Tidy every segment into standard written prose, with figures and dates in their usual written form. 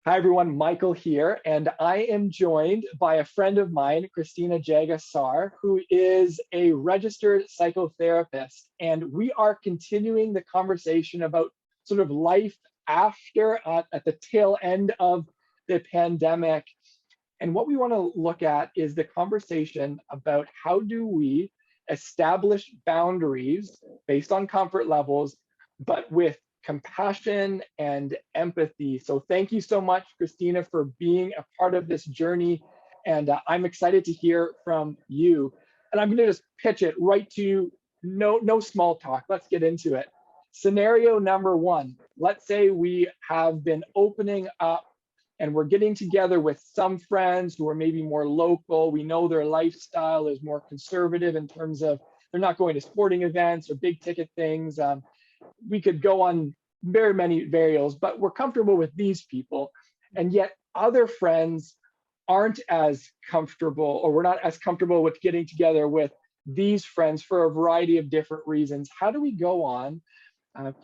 Hi, everyone. Michael here, and I am joined by a friend of mine, Kristina Jagassar, who is a registered psychotherapist. And we are continuing the conversation about sort of life after, at the tail end of the pandemic. And what we want to look at is the conversation about how do we establish boundaries based on comfort levels, but with compassion and empathy. So thank you so much, Kristina, for being a part of this journey. And I'm excited to hear from you. And I'm going to just pitch it right to you. No small talk. Let's get into it. Scenario number one. Let's say we have been opening up and we're getting together with some friends who are maybe more local. We know their lifestyle is more conservative in terms of they're not going to sporting events or big ticket things. We could go on very many variables, but we're comfortable with these people. And yet other friends aren't as comfortable, or we're not as comfortable with getting together with these friends for a variety of different reasons. How do we go on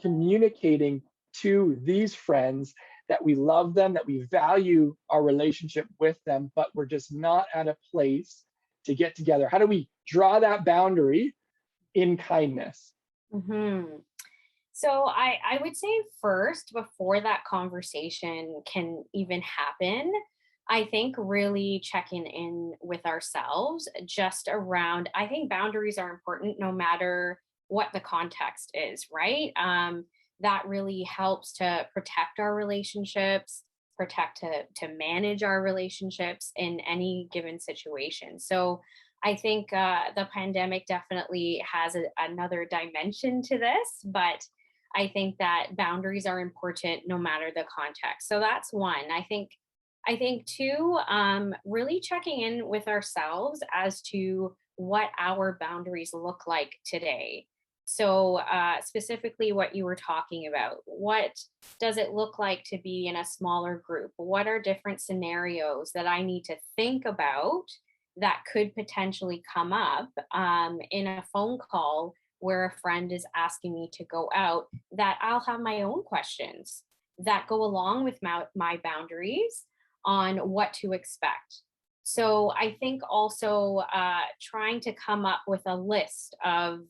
communicating to these friends that we love them, that we value our relationship with them, but we're just not at a place to get together? How do we draw that boundary in kindness? Mm-hmm. So I would say first, before that conversation can even happen, I think really checking in with ourselves just around, I think boundaries are important no matter what the context is, right? That really helps to protect our relationships, to manage our relationships in any given situation. So I think the pandemic definitely has another dimension to this, but I think that boundaries are important no matter the context. So that's one. I think two, really checking in with ourselves as to what our boundaries look like today. So specifically what you were talking about, what does it look like to be in a smaller group? What are different scenarios that I need to think about that could potentially come up in a phone call where a friend is asking me to go out, that I'll have my own questions that go along with my boundaries on what to expect. So I think also trying to come up with a list of,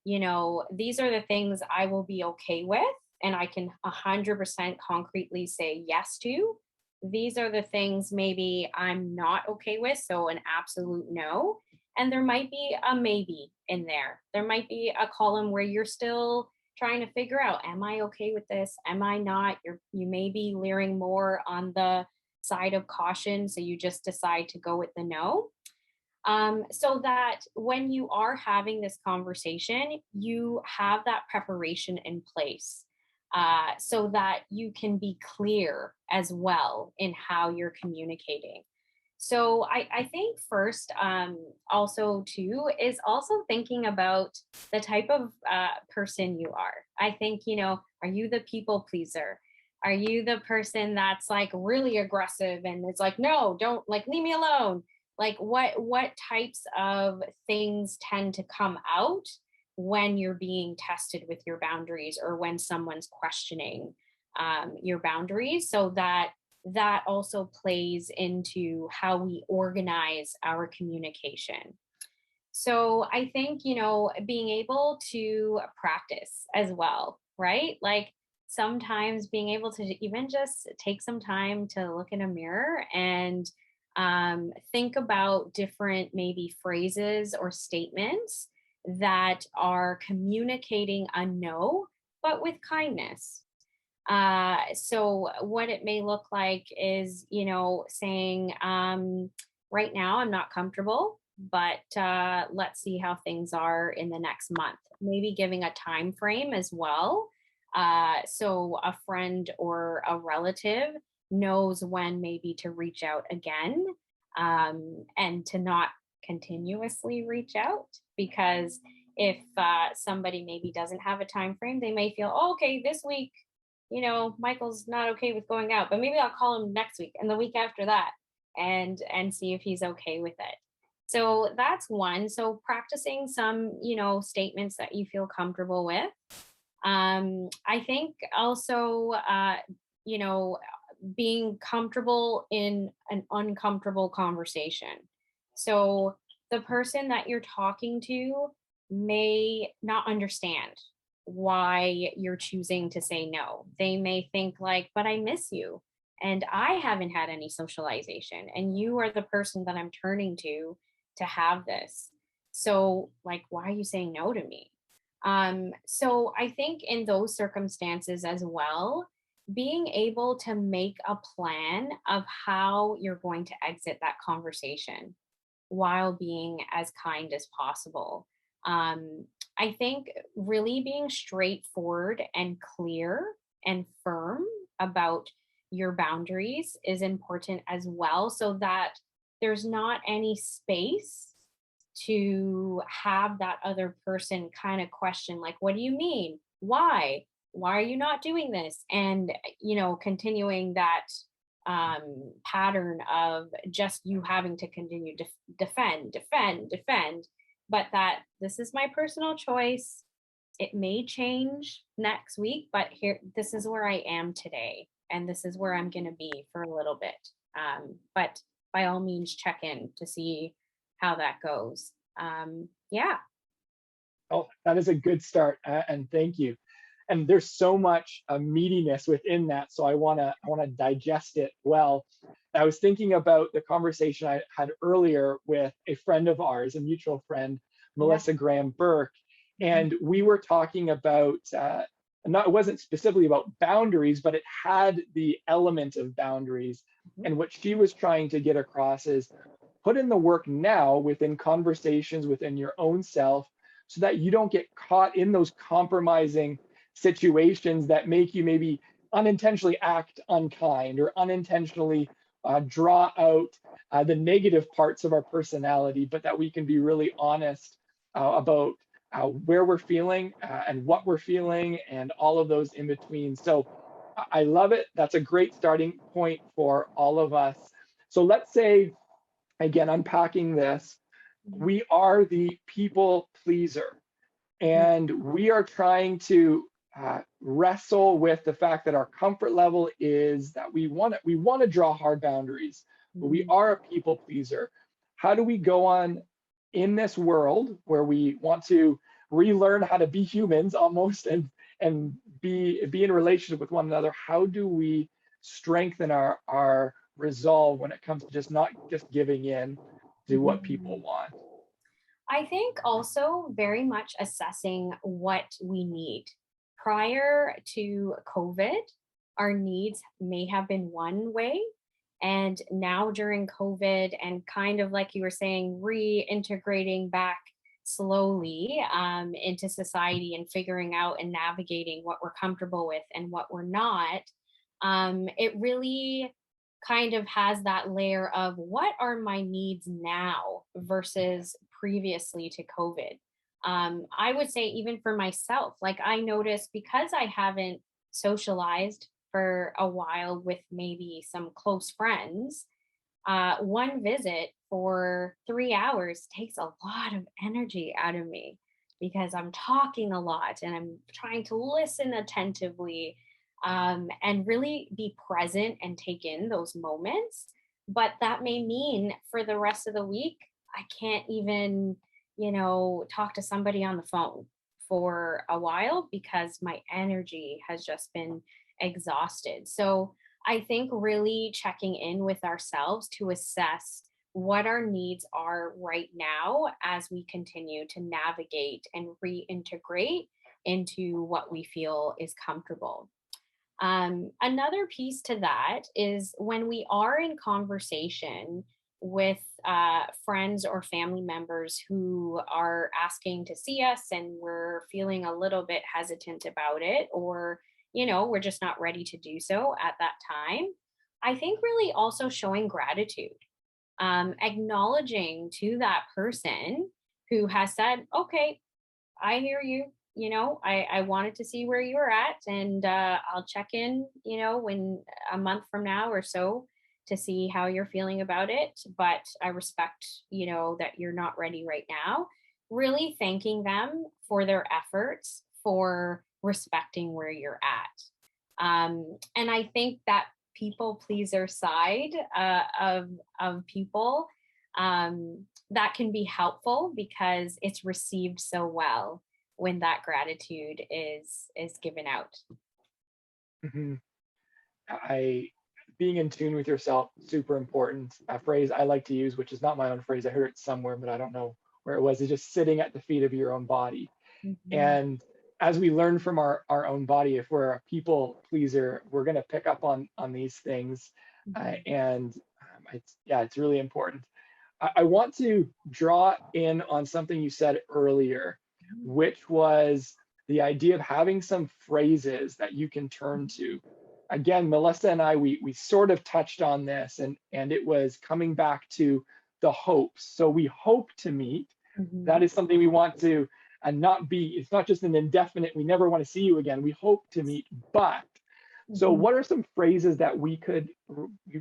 these are the things I will be okay with and I can 100% concretely say yes to. These are the things maybe I'm not okay with, so an absolute no. And there might be a maybe in there. There might be a column where you're still trying to figure out, am I okay with this? Am I not? You may be leering more on the side of caution, so you just decide to go with the no. So that when you are having this conversation, you have that preparation in place so that you can be clear as well in how you're communicating. So I think first, also too, is also thinking about the type of person you are. I think, are you the people pleaser? Are you the person that's like really aggressive and it's like, no, don't, like, leave me alone? Like what types of things tend to come out when you're being tested with your boundaries or when someone's questioning your boundaries, so that also plays into how we organize our communication. So I think, being able to practice as well, right? Like sometimes being able to even just take some time to look in a mirror and think about different maybe phrases or statements that are communicating a no, but with kindness. So what it may look like is, saying, right now I'm not comfortable, but let's see how things are in the next month. Maybe giving a time frame as well. So a friend or a relative knows when maybe to reach out again, and to not continuously reach out, because if somebody maybe doesn't have a time frame, they may feel, oh, okay, this week, Michael's not okay with going out, but maybe I'll call him next week and the week after that and see if he's okay with it. So that's one. So practicing some, statements that you feel comfortable with. I think also, you know, being comfortable in an uncomfortable conversation. So the person that you're talking to may not understand why you're choosing to say no. They may think like, but I miss you and I haven't had any socialization and you are the person that I'm turning to have this. So like, why are you saying no to me? So I think in those circumstances as well, being able to make a plan of how you're going to exit that conversation while being as kind as possible. Um, I think really being straightforward and clear and firm about your boundaries is important as well, so that there's not any space to have that other person kind of question, like, what do you mean? Why are you not doing this? And, continuing that pattern of just you having to continue to defend, but that this is my personal choice. It may change next week, but here, this is where I am today, and this is where I'm going to be for a little bit. But by all means, check in to see how that goes. Yeah. Oh, that is a good start, and thank you. And there's so much meatiness within that, so I wanna digest it well. I was thinking about the conversation I had earlier with a friend of ours, a mutual friend, Yeah. Melissa Graham Burke, Mhm. and we were talking about not it wasn't specifically about boundaries, but it had the element of boundaries. Mhm. And what she was trying to get across is put in the work now within conversations within your own self so that you don't get caught in those compromising situations that make you maybe unintentionally act unkind or unintentionally draw out the negative parts of our personality, but that we can be really honest about where we're feeling and what we're feeling and all of those in between. So I love it. That's a great starting point for all of us. So let's say, again, unpacking this, Mhm. we are the people pleaser Mhm. and we are trying to wrestle with the fact that our comfort level is that we want to draw hard boundaries, but we Mhm. are a people pleaser. How do we go on in this world where we want to relearn how to be humans almost and be in relationship with one another? How do we strengthen our resolve when it comes to just not just giving in to what people Mhm. want? I think also very much assessing what we need. Prior to COVID, our needs may have been one way. And now during COVID, and kind of like you were saying, reintegrating back slowly into society and figuring out and navigating what we're comfortable with and what we're not, it really kind of has that layer of what are my needs now versus previously to COVID. I would say, even for myself, like I noticed because I haven't socialized for a while with maybe some close friends, one visit for 3 hours takes a lot of energy out of me because I'm talking a lot and I'm trying to listen attentively, and really be present and take in those moments. But that may mean for the rest of the week, I can't even, talk to somebody on the phone for a while because my energy has just been exhausted. So I think really checking in with ourselves to assess what our needs are right now as we continue to navigate and reintegrate into what we feel is comfortable. Another piece to that is when we are in conversation with friends or family members who are asking to see us and we're feeling a little bit hesitant about it, or, we're just not ready to do so at that time. I think really also showing gratitude, acknowledging to that person who has said, okay, I hear you. I wanted to see where you were at, and I'll check in, when a month from now or so to see how you're feeling about it. But I respect, that you're not ready right now. Really thanking them for their efforts, for respecting where you're at. And I think that people pleaser side of people, that can be helpful because it's received so well when that gratitude is given out. Mhm. I Being in tune with yourself, super important. A phrase I like to use, which is not my own phrase, I heard it somewhere, but I don't know where it was, is just sitting at the feet of your own body. Mhm, And as we learn from our own body, if we're a people pleaser, we're going to pick up on these things. mhm, And it's really important. I want to draw in on something you said earlier, mhm, which was the idea of having some phrases that you can turn to. Again, Melissa and I, we sort of touched on this, and it was coming back to the hopes. So we hope to meet. That mhm, is something we want to, and not be, it's not just an indefinite, we never want to see you again. We hope to meet, but so mhm, what are some phrases that we could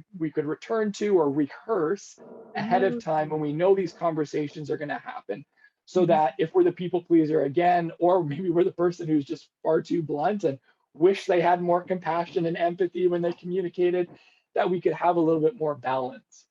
return to or rehearse ahead of time when mhm, we know these conversations are going to happen, so mhm. that if we're the people pleaser again, or maybe we're the person who's just far too blunt and wish they had more compassion and empathy when they communicated, that we could have a little bit more balance.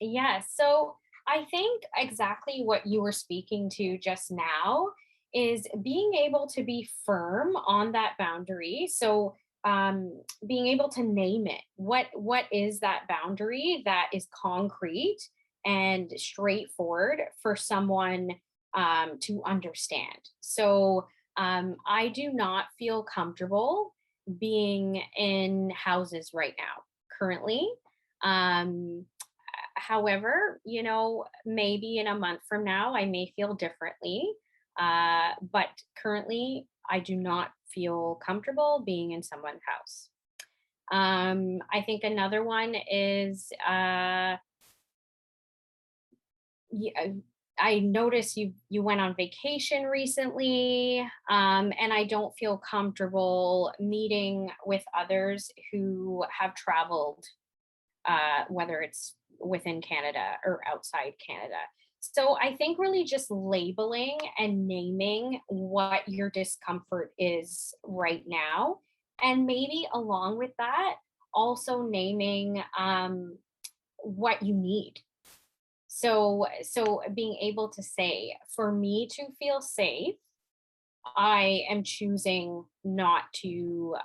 Yes. So I think exactly what you were speaking to just now is being able to be firm on that boundary. So being able to name it. What is that boundary that is concrete and straightforward for someone to understand? So I do not feel comfortable being in houses right now currently. Um, However, maybe in a month from now, I may feel differently. But currently, I do not feel comfortable being in someone's house. I think another one is I noticed you went on vacation recently, and I don't feel comfortable meeting with others who have traveled, whether it's within Canada or outside Canada. So I think really just labeling and naming what your discomfort is right now. And maybe along with that, also naming what you need. So being able to say, for me to feel safe, I am choosing not to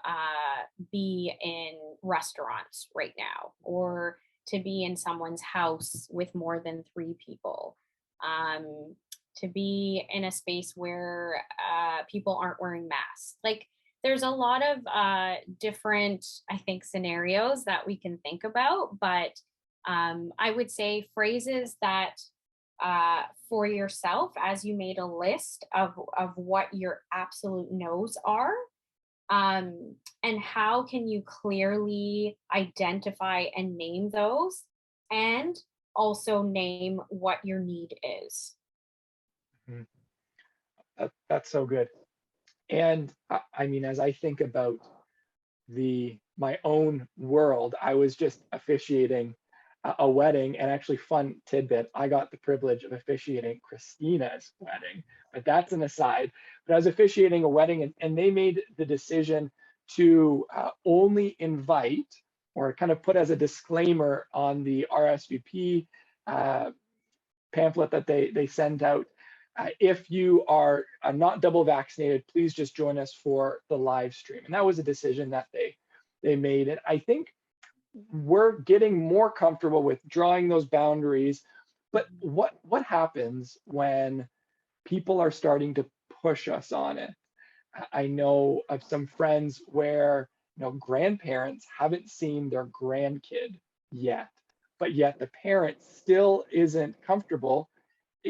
be in restaurants right now, or to be in someone's house with more than three people, um, to be in a space where people aren't wearing masks. Like, there's a lot of different, I think, scenarios that we can think about, but I would say phrases that for yourself, as you made a list of what your absolute no's are, and how can you clearly identify and name those, and also name what your need is. Mhm. That's so good. And I mean, as I think about my own world, I was just officiating a wedding, and actually, fun tidbit, I got the privilege of officiating Christina's wedding, but that's an aside. But I was officiating a wedding, and they made the decision to only invite, or kind of put as a disclaimer on the RSVP uh, pamphlet that they send out. If you are not double vaccinated, please just join us for the live stream. And that was a decision that they made. And I think we're getting more comfortable with drawing those boundaries. But what happens when people are starting to push us on it? I know of some friends where, grandparents haven't seen their grandkid yet, but yet the parent still isn't comfortable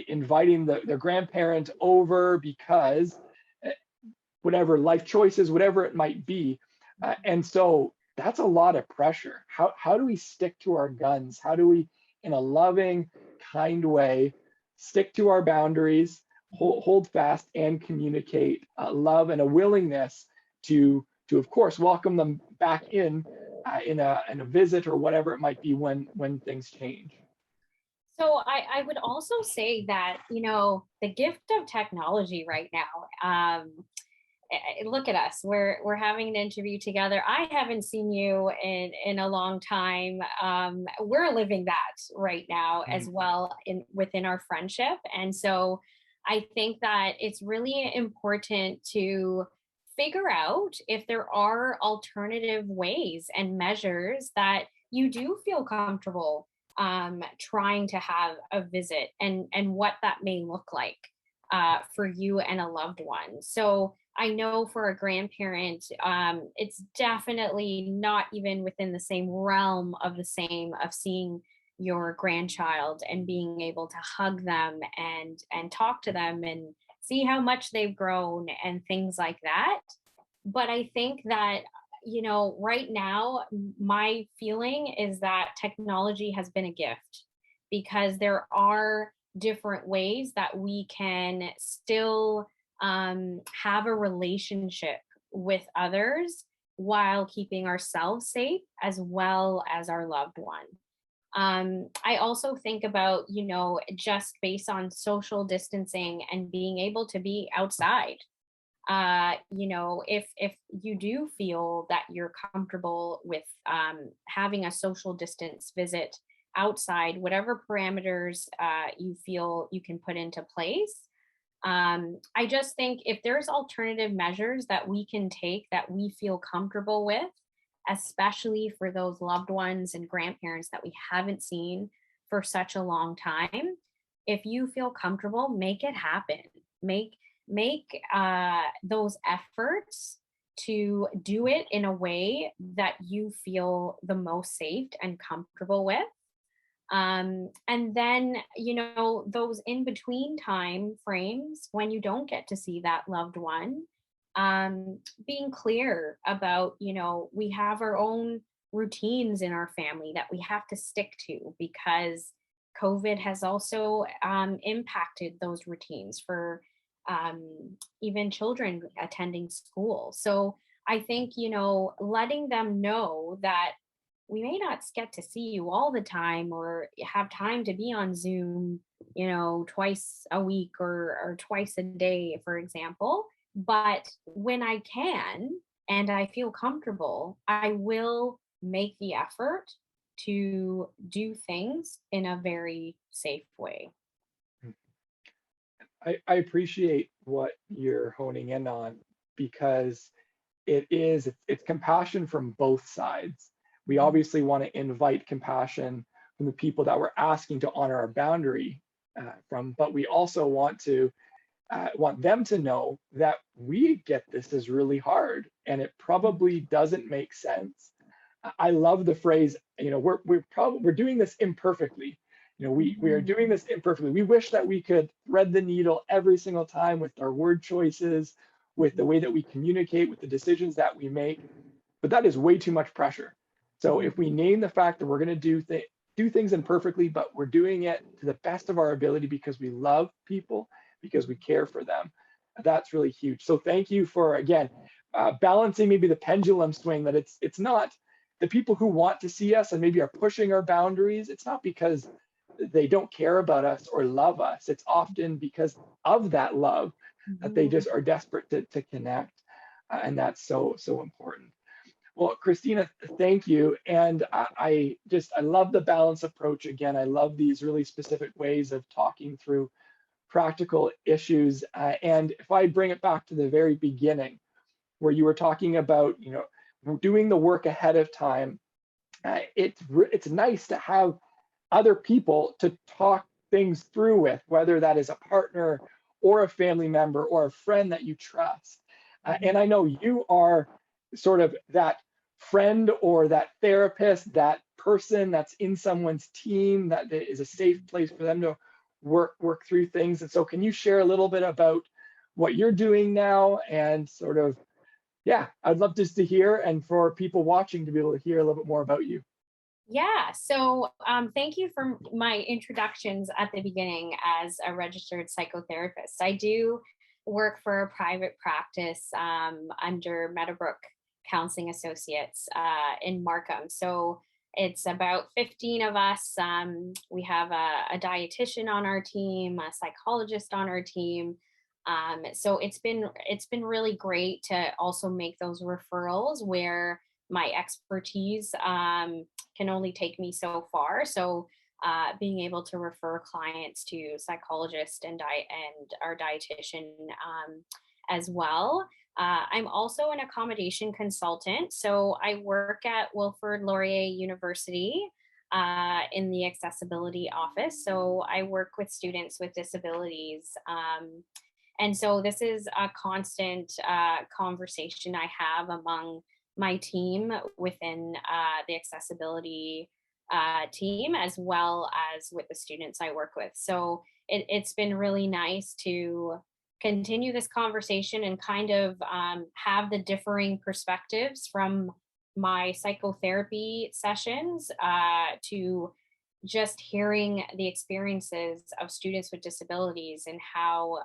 inviting their grandparent over because uh, whatever life choices, whatever it might be. And so that's a lot of pressure. How do we stick to our guns? How do we, in a loving, kind way, stick to our boundaries, hold fast, and communicate love and a willingness to of course welcome them back in a visit or whatever it might be when things change. So I would also say that, the gift of technology right now, look at us. We're having an interview together. I haven't seen you in a long time. We're living that right now as Mhm. well in within our friendship. And so I think that it's really important to figure out if there are alternative ways and measures that you do feel comfortable trying to have a visit, and what that may look like for you and a loved one. So I know for a grandparent, it's definitely not even within the same realm of the same of seeing your grandchild and being able to hug them and talk to them and see how much they've grown and things like that. But I think that, right now, my feeling is that technology has been a gift, because there are different ways that we can still have a relationship with others while keeping ourselves safe as well as our loved one. I also think about, just based on social distancing and being able to be outside. If you do feel that you're comfortable with having a social distance visit outside, whatever parameters you feel you can put into place. I just think if there's alternative measures that we can take that we feel comfortable with, especially for those loved ones and grandparents that we haven't seen for such a long time, if you feel comfortable, make it happen. Make those efforts to do it in a way that you feel the most safe and comfortable with. And then, those in between time frames when you don't get to see that loved one, being clear about, we have our own routines in our family that we have to stick to, because COVID has also impacted those routines for even children attending school. So I think, letting them know that we may not get to see you all the time or have time to be on Zoom, twice a week or twice a day, for example. But when I can and I feel comfortable, I will make the effort to do things in a very safe way. I appreciate what you're honing in on because it's compassion from both sides. We Mhm. obviously want to invite compassion from the people that we're asking to honor our boundary from, but we also want them to know that we get this is really hard and it probably doesn't make sense. I love the phrase, we're doing this imperfectly. We are Mhm. doing this imperfectly. We wish that we could thread the needle every single time with our word choices, with the way that we communicate, with the decisions that we make, but that is way too much pressure. So Mhm. if we name the fact that we're going to do things imperfectly, but we're doing it to the best of our ability because we love people, because we care for them, that's really huge. So thank you for again balancing maybe the pendulum swing that it's not the people who want to see us and maybe are pushing our boundaries. It's not because they don't care about us or love us. It's often because of that love that they Mhm. just are desperate to connect, and that's so important. Well, Kristina, thank you. And I love the balance approach. Again, I love these really specific ways of talking through practical issues. And if I bring it back to the very beginning, where you were talking about, doing the work ahead of time, it's nice to have other people to talk things through with, whether that is a partner or a family member or a friend that you trust. And Mhm. I know you are sort of that friend or that therapist, that person that's in someone's team that is a safe place for them to work through things. And so, can you share a little bit about what you're doing now and sort of, yeah, I'd love just to hear and for people watching to be able to hear a little bit more about you. Yeah. So thank you for my introductions at the beginning as a registered psychotherapist. I do work for a private practice under Meadowbrook Counseling Associates in Markham. So it's about 15 of us. We have a dietitian on our team, a psychologist on our team. So it's been really great to also make those referrals where my expertise can only take me so far. So being able to refer clients to psychologist and our dietitian as well. I'm also an accommodation consultant, so I work at Wilfrid Laurier University in the accessibility office. So I work with students with disabilities. And so this is a constant conversation I have among my team within the accessibility team, as well as with the students I work with. So it's been really nice to continue this conversation and kind of have the differing perspectives from my psychotherapy sessions to just hearing the experiences of students with disabilities and how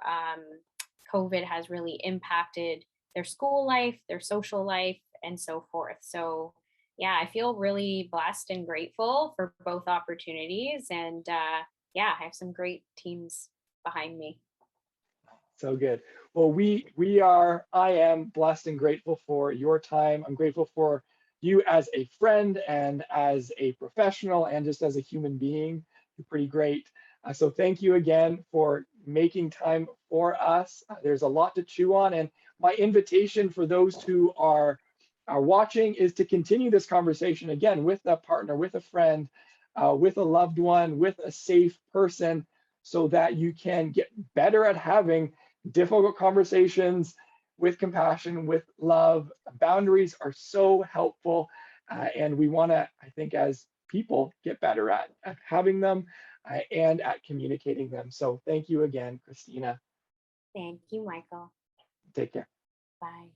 COVID has really impacted their school life, their social life, and so forth. So, yeah, I feel really blessed and grateful for both opportunities. And yeah, I have some great teams behind me. So good. Well, I am blessed and grateful for your time. I'm grateful for you as a friend and as a professional and just as a human being. You're pretty great. So thank you again for making time for us. There's a lot to chew on, and my invitation for those who are watching is to continue this conversation again with a partner, with a friend, with a loved one, with a safe person, so that you can get better at having difficult conversations with compassion, with love. Boundaries are so helpful, and we want to, I think, as people, get better at having them and at communicating them. So thank you again, Kristina. Thank you, Michael. Take care. Bye.